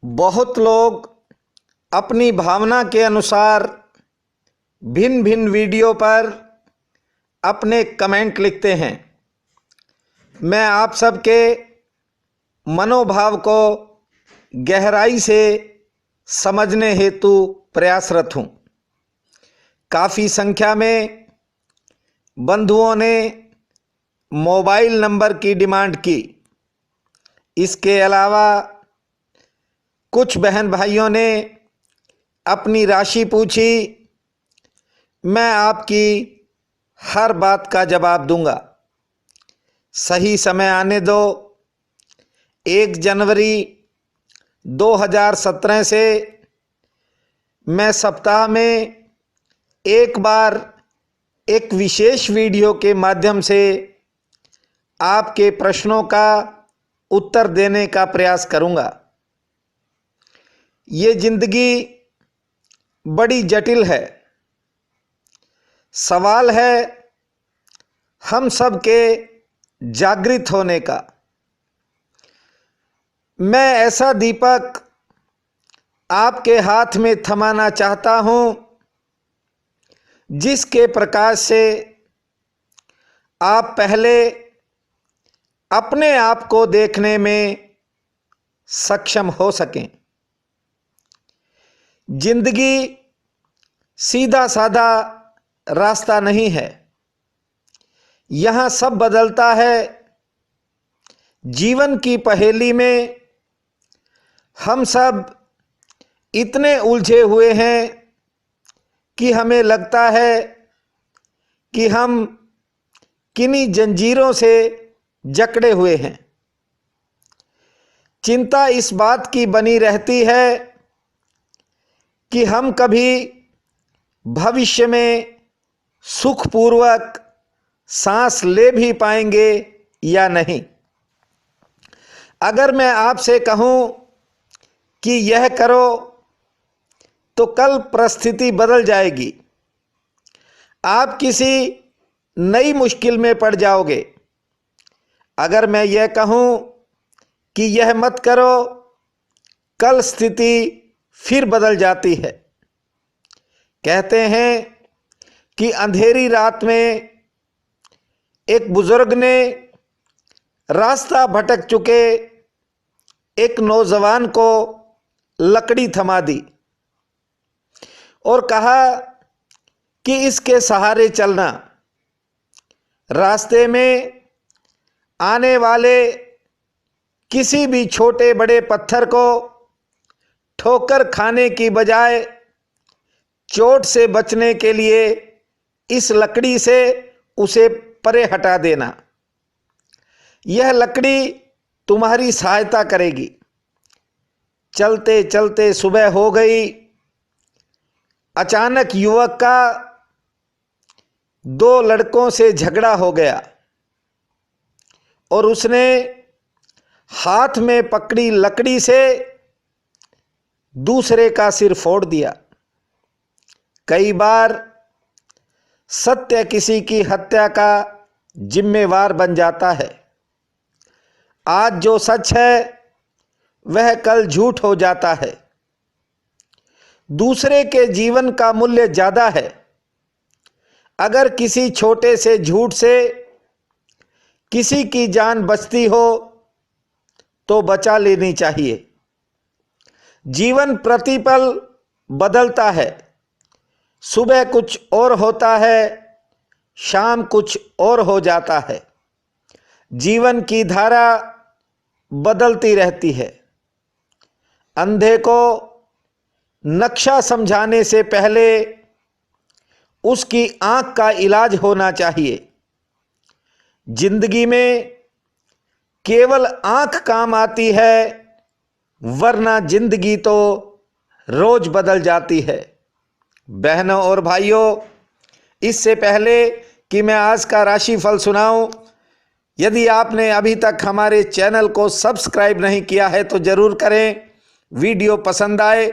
बहुत लोग अपनी भावना के अनुसार भिन्न भिन्न वीडियो पर अपने कमेंट लिखते हैं। मैं आप सबके मनोभाव को गहराई से समझने हेतु प्रयासरत हूँ। काफ़ी संख्या में बंधुओं ने मोबाइल नंबर की डिमांड की। इसके अलावा कुछ बहन भाइयों ने अपनी राशि पूछी। मैं आपकी हर बात का जवाब दूंगा। सही समय आने दो। 1 जनवरी 2017 से मैं सप्ताह में एक बार एक विशेष वीडियो के माध्यम से आपके प्रश्नों का उत्तर देने का प्रयास करूंगा। ये जिंदगी बड़ी जटिल है। सवाल है हम सब के जागृत होने का। मैं ऐसा दीपक आपके हाथ में थमाना चाहता हूं जिसके प्रकाश से आप पहले अपने आप को देखने में सक्षम हो सकें। जिंदगी सीधा साधा रास्ता नहीं है। यहाँ सब बदलता है। जीवन की पहेली में हम सब इतने उलझे हुए हैं कि हमें लगता है कि हम किन्हीं जंजीरों से जकड़े हुए हैं। चिंता इस बात की बनी रहती है कि हम कभी भविष्य में सुखपूर्वक सांस ले भी पाएंगे या नहीं। अगर मैं आपसे कहूं कि यह करो तो कल परिस्थिति बदल जाएगी। आप किसी नई मुश्किल में पड़ जाओगे। अगर मैं यह कहूं कि यह मत करो, कल स्थिति फिर बदल जाती है। कहते हैं कि अंधेरी रात में एक बुजुर्ग ने रास्ता भटक चुके एक नौजवान को लकड़ी थमा दी और कहा कि इसके सहारे चलना। रास्ते में आने वाले किसी भी छोटे बड़े पत्थर को ठोकर खाने की बजाय चोट से बचने के लिए इस लकड़ी से उसे परे हटा देना। यह लकड़ी तुम्हारी सहायता करेगी। चलते चलते सुबह हो गई। अचानक युवक का 2 लड़कों से झगड़ा हो गया और उसने हाथ में पकड़ी लकड़ी से दूसरे का सिर फोड़ दिया। कई बार सत्य किसी की हत्या का जिम्मेवार बन जाता है। आज जो सच है वह कल झूठ हो जाता है। दूसरे के जीवन का मूल्य ज्यादा है। अगर किसी छोटे से झूठ से किसी की जान बचती हो तो बचा लेनी चाहिए। जीवन प्रतिपल बदलता है। सुबह कुछ और होता है, शाम कुछ और हो जाता है। जीवन की धारा बदलती रहती है। अंधे को नक्शा समझाने से पहले उसकी आंख का इलाज होना चाहिए। जिंदगी में केवल आंख काम आती है, वरना जिंदगी तो रोज बदल जाती है। बहनों और भाइयों, इससे पहले कि मैं आज का राशिफल सुनाऊं, यदि आपने अभी तक हमारे चैनल को सब्सक्राइब नहीं किया है तो जरूर करें। वीडियो पसंद आए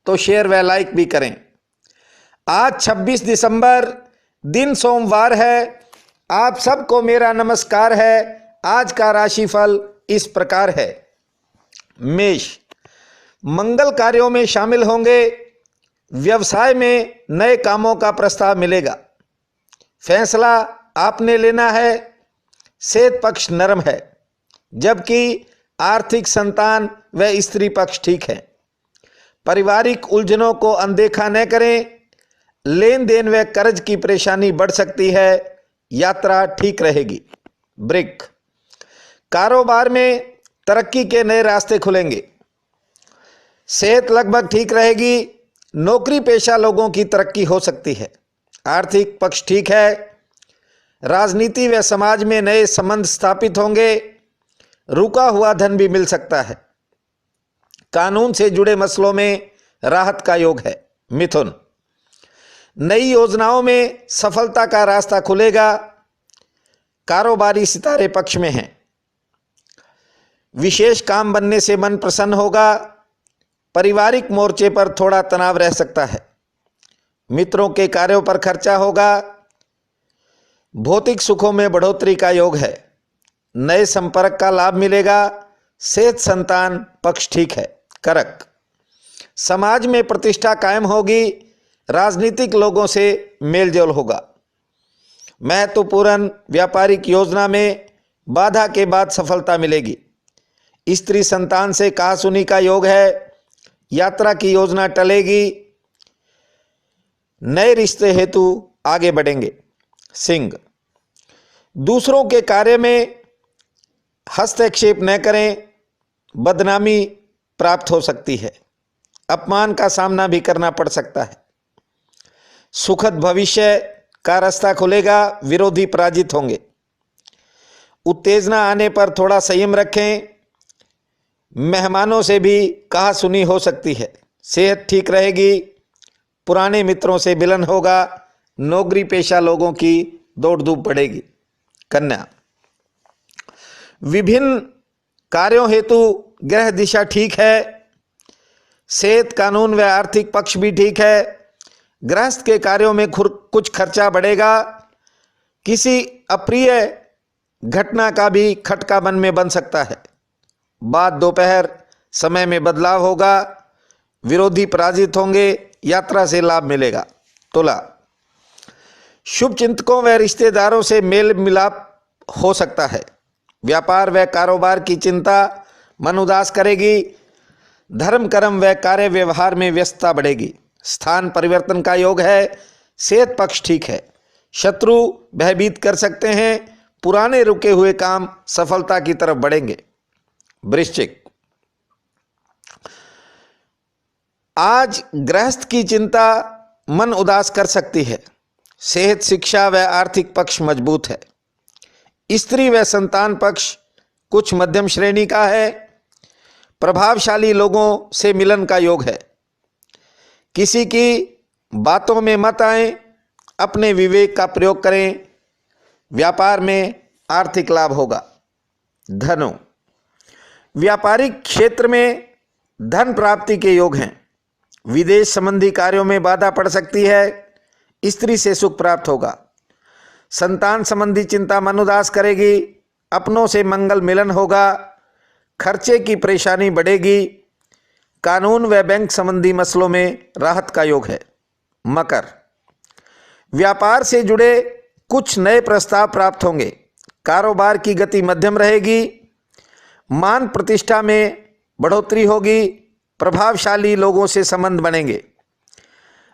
तो शेयर व लाइक भी करें। आज 26 दिसंबर दिन सोमवार है। आप सबको मेरा नमस्कार है। आज का राशिफल इस प्रकार है। मेष, मंगल कार्यों में शामिल होंगे। व्यवसाय में नए कामों का प्रस्ताव मिलेगा। फैसला आपने लेना है। सेहत पक्ष नरम है, जबकि आर्थिक, संतान व स्त्री पक्ष ठीक है। पारिवारिक उलझनों को अनदेखा न करें। लेन देन व कर्ज की परेशानी बढ़ सकती है। यात्रा ठीक रहेगी। वृक्क, कारोबार में तरक्की के नए रास्ते खुलेंगे। सेहत लगभग ठीक रहेगी। नौकरी पेशा लोगों की तरक्की हो सकती है। आर्थिक पक्ष ठीक है। राजनीति व समाज में नए संबंध स्थापित होंगे। रुका हुआ धन भी मिल सकता है। कानून से जुड़े मसलों में राहत का योग है। मिथुन, नई योजनाओं में सफलता का रास्ता खुलेगा। कारोबारी सितारे पक्ष में हैं। विशेष काम बनने से मन प्रसन्न होगा। पारिवारिक मोर्चे पर थोड़ा तनाव रह सकता है। मित्रों के कार्यों पर खर्चा होगा। भौतिक सुखों में बढ़ोतरी का योग है। नए संपर्क का लाभ मिलेगा। सेहत, संतान पक्ष ठीक है। करक, समाज में प्रतिष्ठा कायम होगी। राजनीतिक लोगों से मेलजोल होगा। महत्वपूर्ण व्यापारिक योजना में बाधा के बाद सफलता मिलेगी। स्त्री संतान से कहासुनी का योग है। यात्रा की योजना टलेगी। नए रिश्ते हेतु आगे बढ़ेंगे। सिंह, दूसरों के कार्य में हस्तक्षेप न करें। बदनामी प्राप्त हो सकती है। अपमान का सामना भी करना पड़ सकता है। सुखद भविष्य का रास्ता खुलेगा। विरोधी पराजित होंगे। उत्तेजना आने पर थोड़ा संयम रखें। मेहमानों से भी कहासुनी हो सकती है। सेहत ठीक रहेगी। पुराने मित्रों से मिलन होगा। नौकरी पेशा लोगों की दौड़ धूप बढ़ेगी। कन्या, विभिन्न कार्यों हेतु ग्रह दिशा ठीक है। सेहत, कानून व आर्थिक पक्ष भी ठीक है। गृहस्थ के कार्यों में कुछ खर्चा बढ़ेगा। किसी अप्रिय घटना का भी खटका मन में बन सकता है। बाद दोपहर समय में बदलाव होगा। विरोधी पराजित होंगे। यात्रा से लाभ मिलेगा। तुला, शुभ चिंतकों व रिश्तेदारों से मेल मिलाप हो सकता है। व्यापार व कारोबार की चिंता मन उदास करेगी। धर्म, कर्म व कार्य व्यवहार में व्यस्तता बढ़ेगी। स्थान परिवर्तन का योग है। सेहत पक्ष ठीक है। शत्रु भयभीत कर सकते हैं। पुराने रुके हुए काम सफलता की तरफ बढ़ेंगे। वृश्चिक, आज गृहस्थ की चिंता मन उदास कर सकती है। सेहत, शिक्षा व आर्थिक पक्ष मजबूत है। स्त्री व संतान पक्ष कुछ मध्यम श्रेणी का है। प्रभावशाली लोगों से मिलन का योग है। किसी की बातों में मत आएं। अपने विवेक का प्रयोग करें। व्यापार में आर्थिक लाभ होगा। धनु, व्यापारिक क्षेत्र में धन प्राप्ति के योग हैं। विदेश संबंधी कार्यों में बाधा पड़ सकती है। स्त्री से सुख प्राप्त होगा। संतान संबंधी चिंता मन उदास करेगी। अपनों से मंगल मिलन होगा। खर्चे की परेशानी बढ़ेगी। कानून व बैंक संबंधी मसलों में राहत का योग है। मकर, व्यापार से जुड़े कुछ नए प्रस्ताव प्राप्त होंगे। कारोबार की गति मध्यम रहेगी। मान प्रतिष्ठा में बढ़ोतरी होगी। प्रभावशाली लोगों से संबंध बनेंगे।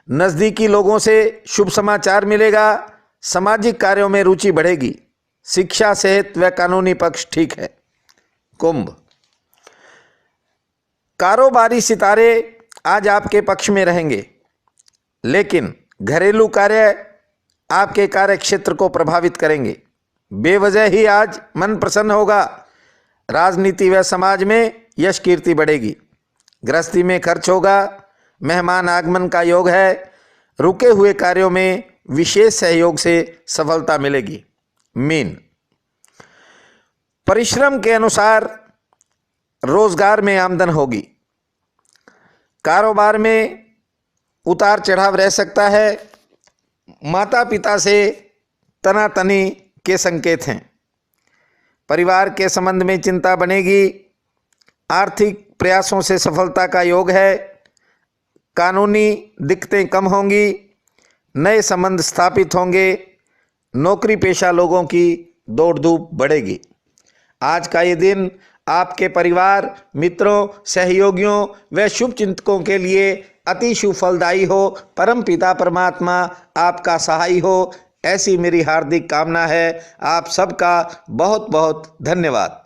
नज़दीकी लोगों से शुभ समाचार मिलेगा। सामाजिक कार्यों में रुचि बढ़ेगी। शिक्षा, सेहत व कानूनी पक्ष ठीक है। कुंभ, कारोबारी सितारे आज आपके पक्ष में रहेंगे, लेकिन घरेलू कार्य आपके कार्य क्षेत्र को प्रभावित करेंगे। बेवजह ही आज मन प्रसन्न होगा। राजनीति व समाज में यश कीर्ति बढ़ेगी। गृहस्थी में खर्च होगा। मेहमान आगमन का योग है। रुके हुए कार्यों में विशेष सहयोग से सफलता मिलेगी। मीन, परिश्रम के अनुसार रोजगार में आमदन होगी। कारोबार में उतार चढ़ाव रह सकता है। माता पिता से तनातनी के संकेत हैं। परिवार के संबंध में चिंता बनेगी। आर्थिक प्रयासों से सफलता का योग है। कानूनी दिक्कतें कम होंगी, नए संबंध स्थापित होंगे, नौकरी पेशा लोगों की दौड़ धूप बढ़ेगी। आज का ये दिन आपके परिवार, मित्रों, सहयोगियों व शुभचिंतकों के लिए अति शुभ फलदायी हो। परम पिता परमात्मा आपका सहाय हो, ऐसी मेरी हार्दिक कामना है। आप सबका बहुत बहुत धन्यवाद।